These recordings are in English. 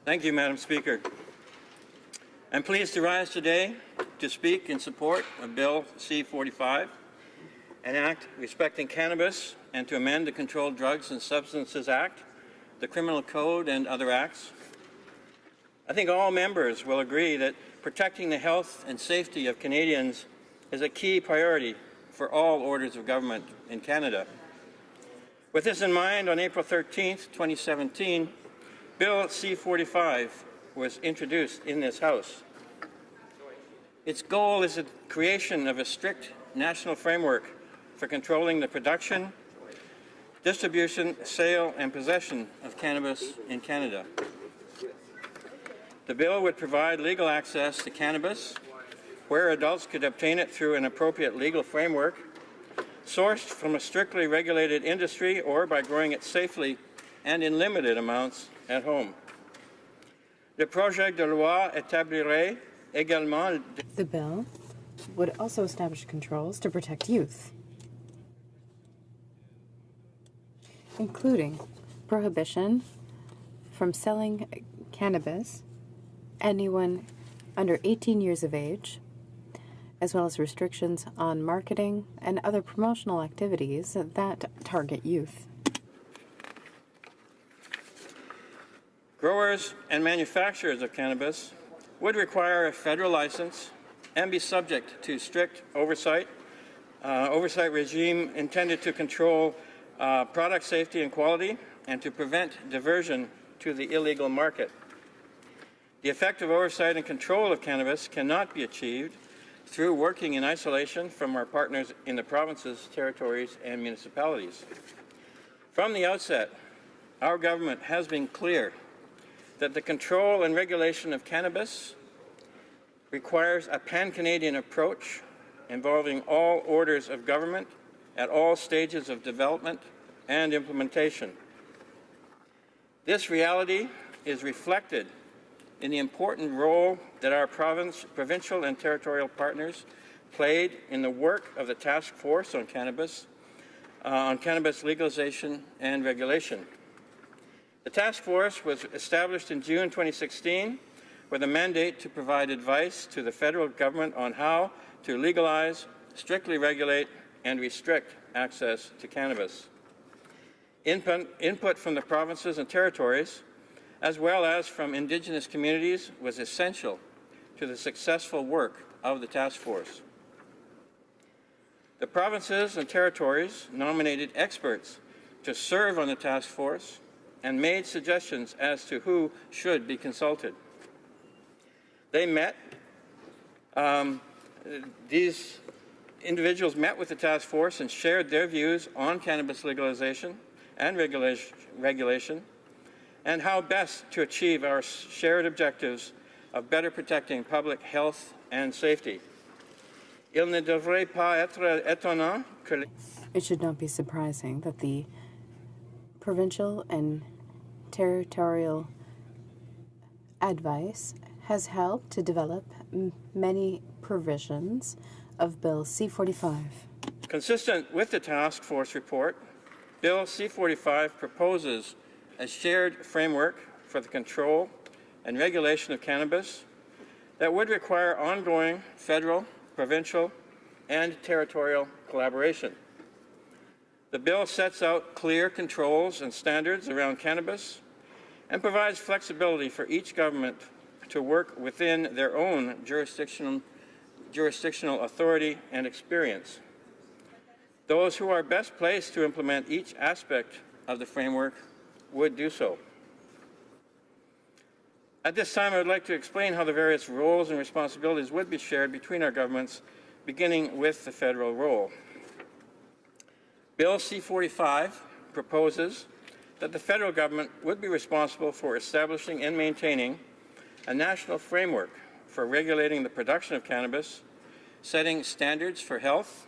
Thank you, Madam Speaker. I'm pleased to rise today to speak in support of Bill C-45, an act respecting cannabis, and to amend the Controlled Drugs and Substances Act, the Criminal Code, and other acts. I think all members will agree that protecting the health and safety of Canadians is a key priority for all orders of government in Canada. With this in mind, on April 13, 2017, Bill C-45 was introduced in this House. Its goal is the creation of a strict national framework for controlling the production, distribution, sale, and possession of cannabis in Canada. The bill would provide legal access to cannabis where adults could obtain it through an appropriate legal framework, sourced from a strictly regulated industry or by growing it safely and in limited amounts at home. Le projet de loi établirait également. The bill would also establish controls to protect youth, including prohibition from selling cannabis anyone under 18 years of age, as well as restrictions on marketing and other promotional activities that target youth. Growers and manufacturers of cannabis would require a federal license and be subject to strict oversight regime intended to control product safety and quality and to prevent diversion to the illegal market. The effective oversight and control of cannabis cannot be achieved through working in isolation from our partners in the provinces, territories, and municipalities. From the outset, our government has been clear that the control and regulation of cannabis requires a pan-Canadian approach involving all orders of government at all stages of development and implementation. This reality is reflected in the important role that our provincial and territorial partners played in the work of the Task Force on cannabis legalization and regulation. The task force was established in June 2016 with a mandate to provide advice to the federal government on how to legalize, strictly regulate, and restrict access to cannabis. Input from the provinces and territories, as well as from Indigenous communities, was essential to the successful work of the task force. The provinces and territories nominated experts to serve on the task force and made suggestions as to who should be consulted. They met, these individuals met with the task force and shared their views on cannabis legalization and regulation and how best to achieve our shared objectives of better protecting public health and safety. Il ne devrait pas être étonnant que It should not be surprising that the provincial and territorial advice has helped to develop many provisions of Bill C-45. Consistent with the task force report, Bill C-45 proposes a shared framework for the control and regulation of cannabis that would require ongoing federal, provincial, and territorial collaboration. The bill sets out clear controls and standards around cannabis and provides flexibility for each government to work within their own jurisdictional authority and experience. Those who are best placed to implement each aspect of the framework would do so. At this time, I would like to explain how the various roles and responsibilities would be shared between our governments, beginning with the federal role. Bill C-45 proposes that the federal government would be responsible for establishing and maintaining a national framework for regulating the production of cannabis, setting standards for health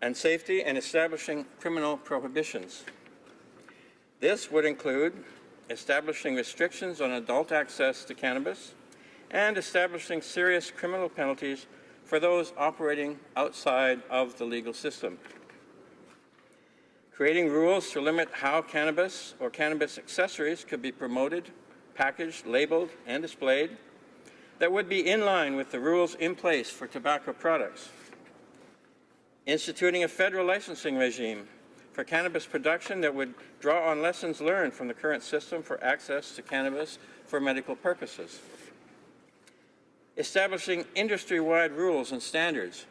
and safety, and establishing criminal prohibitions. This would include establishing restrictions on adult access to cannabis and establishing serious criminal penalties for those operating outside of the legal system. Creating rules to limit how cannabis or cannabis accessories could be promoted, packaged, labeled, and displayed that would be in line with the rules in place for tobacco products. Instituting a federal licensing regime for cannabis production that would draw on lessons learned from the current system for access to cannabis for medical purposes. Establishing industry-wide rules and standards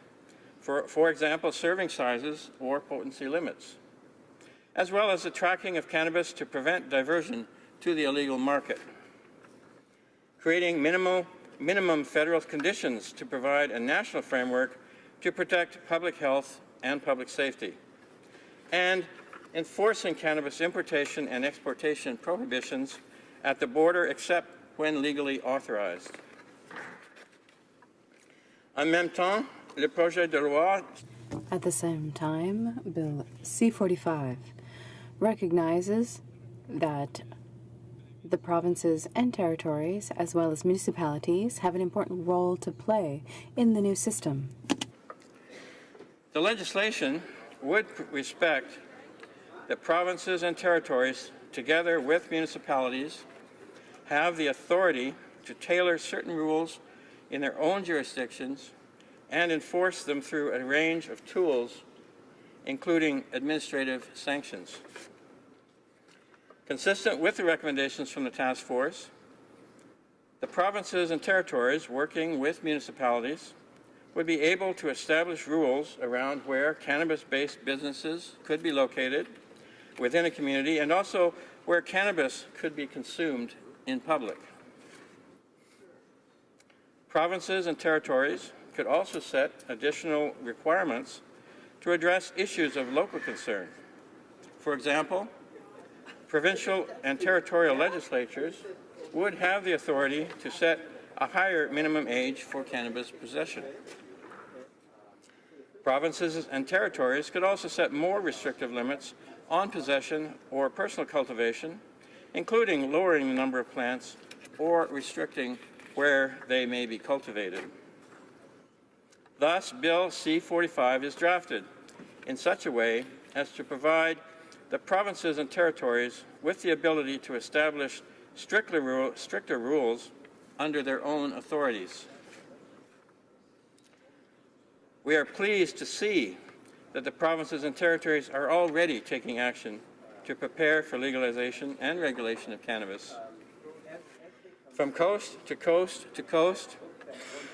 for example, serving sizes or potency limits, as well as the tracking of cannabis to prevent diversion to the illegal market. Creating minimum federal conditions to provide a national framework to protect public health and public safety, and enforcing cannabis importation and exportation prohibitions at the border except when legally authorized. En même temps, le projet de loi. At the same time, Bill C-45 recognizes that the provinces and territories, as well as municipalities, have an important role to play in the new system. The legislation would respect that provinces and territories, together with municipalities, have the authority to tailor certain rules in their own jurisdictions and enforce them through a range of tools, including administrative sanctions. Consistent with the recommendations from the task force, the provinces and territories working with municipalities would be able to establish rules around where cannabis-based businesses could be located within a community and also where cannabis could be consumed in public. Provinces and territories could also set additional requirements to address issues of local concern. For example, provincial and territorial legislatures would have the authority to set a higher minimum age for cannabis possession. Provinces and territories could also set more restrictive limits on possession or personal cultivation, including lowering the number of plants or restricting where they may be cultivated. Thus, Bill C-45 is drafted in such a way as to provide the provinces and territories with the ability to establish stricter rules under their own authorities. We are pleased to see that the provinces and territories are already taking action to prepare for legalization and regulation of cannabis. From coast to coast to coast,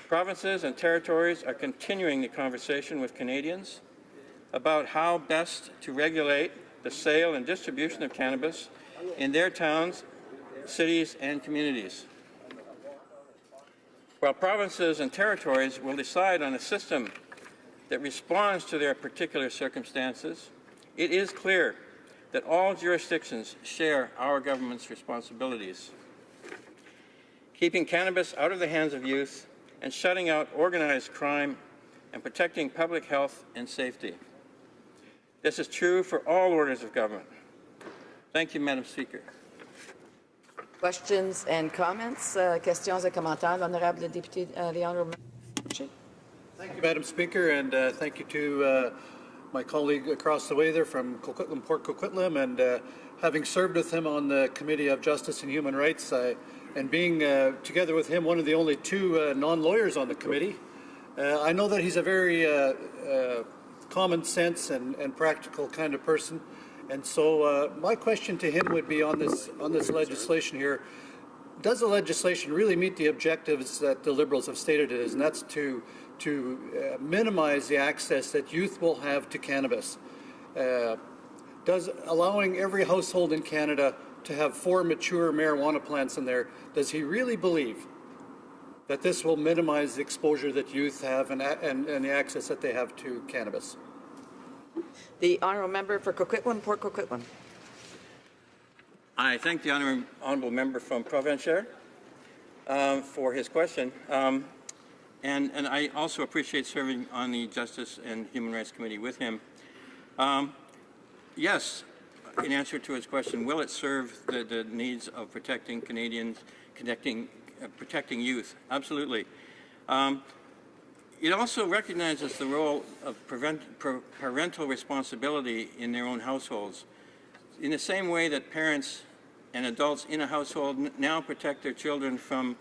provinces and territories are continuing the conversation with Canadians about how best to regulate the sale and distribution of cannabis in their towns, cities, and communities. While provinces and territories will decide on a system that responds to their particular circumstances, it is clear that all jurisdictions share our government's responsibilities. Keeping cannabis out of the hands of youth and shutting out organized crime and protecting public health and safety. This is true for all orders of government. Thank you, Madam Speaker. Questions and comments? Questions et commentaires. Honorable député, the Honorable. Thank you, Madam Speaker, and thank you to my colleague across the way there from Coquitlam, Port Coquitlam, and having served with him on the Committee of Justice and Human Rights, and being together with him one of the only two non-lawyers on the committee, I know that he's a very common sense and practical kind of person. And so my question to him would be on this legislation here. Does the legislation really meet the objectives that the Liberals have stated it is, and that's to minimize the access that youth will have to cannabis? Does allowing every household in Canada to have 4 mature marijuana plants in there, does he really believe that this will minimize the exposure that youth have and the access that they have to cannabis? The Honourable Member for Coquitlam, Port Coquitlam. I thank the honourable member from Provincial for his question. And I also appreciate serving on the Justice and Human Rights Committee with him. Yes, in answer to his question, will it serve the needs of protecting Canadians, protecting youth? Absolutely. It also recognizes the role of parental responsibility in their own households. In the same way that parents and adults in a household now protect their children from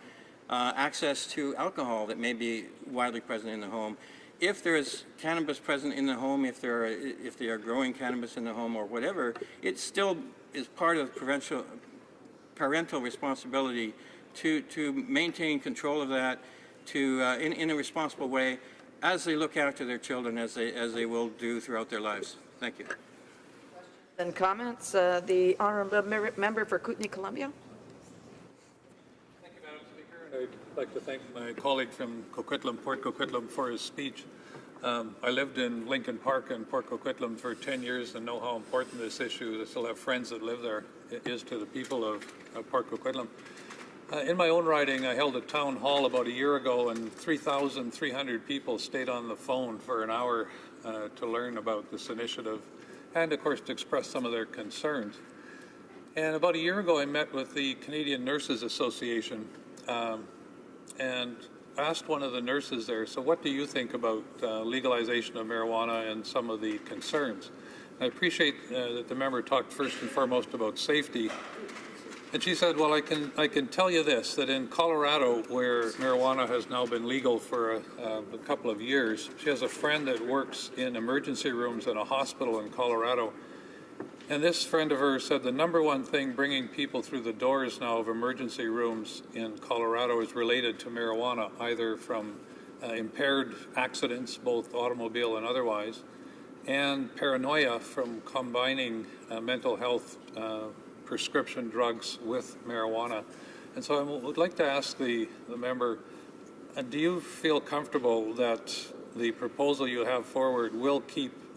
access to alcohol that may be widely present in the home. If there is cannabis present in the home, if they are growing cannabis in the home or whatever, it still is part of parental responsibility to maintain control of that in a responsible way as they look after their children as they will do throughout their lives. Thank you. And comments, the honourable member for Kootenay, Columbia. Thank you, Madam Speaker. And I'd like to thank my colleague from Coquitlam, Port Coquitlam, for his speech. I lived in Lincoln Park and Port Coquitlam for 10 years and know how important this issue, I still have friends that live there, is to the people of Port Coquitlam. In my own riding, I held a town hall about a year ago, and 3,300 people stayed on the phone for an hour to learn about this initiative and, of course, to express some of their concerns. And about a year ago, I met with the Canadian Nurses Association and asked one of the nurses there, so what do you think about legalization of marijuana and some of the concerns? I appreciate that the member talked first and foremost about safety. And she said, well, I can tell you this, that in Colorado, where marijuana has now been legal for a couple of years, she has a friend that works in emergency rooms in a hospital in Colorado. And this friend of hers said the number one thing bringing people through the doors now of emergency rooms in Colorado is related to marijuana, either from impaired accidents, both automobile and otherwise, and paranoia from combining mental health prescription drugs with marijuana. And so I would like to ask the member, do you feel comfortable that the proposal you have forward will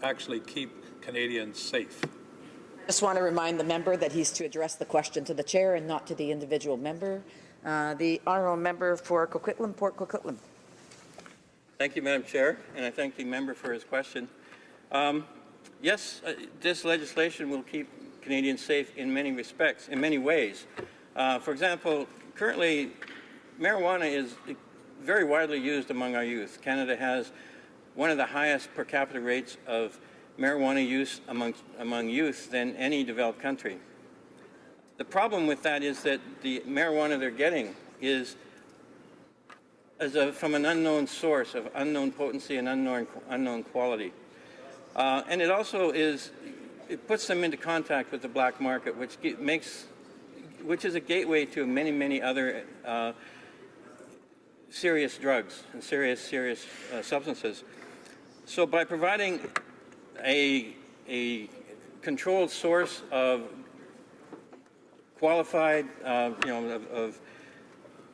actually keep Canadians safe? I just want to remind the member that he's to address the question to the chair and not to the individual member. The honourable member for Coquitlam, Port Coquitlam. Thank you, Madam Chair, and I thank the member for his question. Yes, this legislation will keep Canadians safe in many respects, in many ways. For example, currently, marijuana is very widely used among our youth. Canada has one of the highest per capita rates of marijuana use among youth than any developed country. The problem with that is that the marijuana they're getting is from an unknown source of unknown potency and unknown quality. And it also it puts them into contact with the black market, which is a gateway to many, many other serious drugs and serious substances. So by providing a controlled source of qualified, of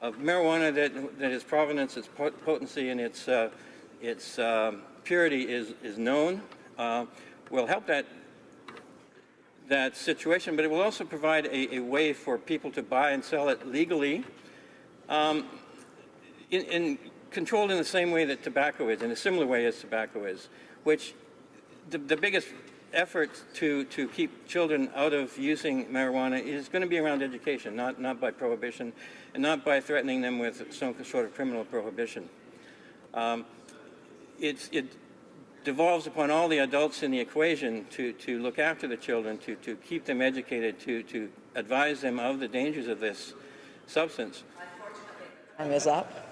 marijuana that its provenance, its potency, and its purity is known, will help that situation, but it will also provide a way for people to buy and sell it legally, controlled in the same way that tobacco is, in a similar way as tobacco is, which the biggest effort to keep children out of using marijuana is going to be around education, not by prohibition, and not by threatening them with some sort of criminal prohibition. It devolves upon all the adults in the equation to look after the children, to keep them educated, to advise them of the dangers of this substance. Time is up.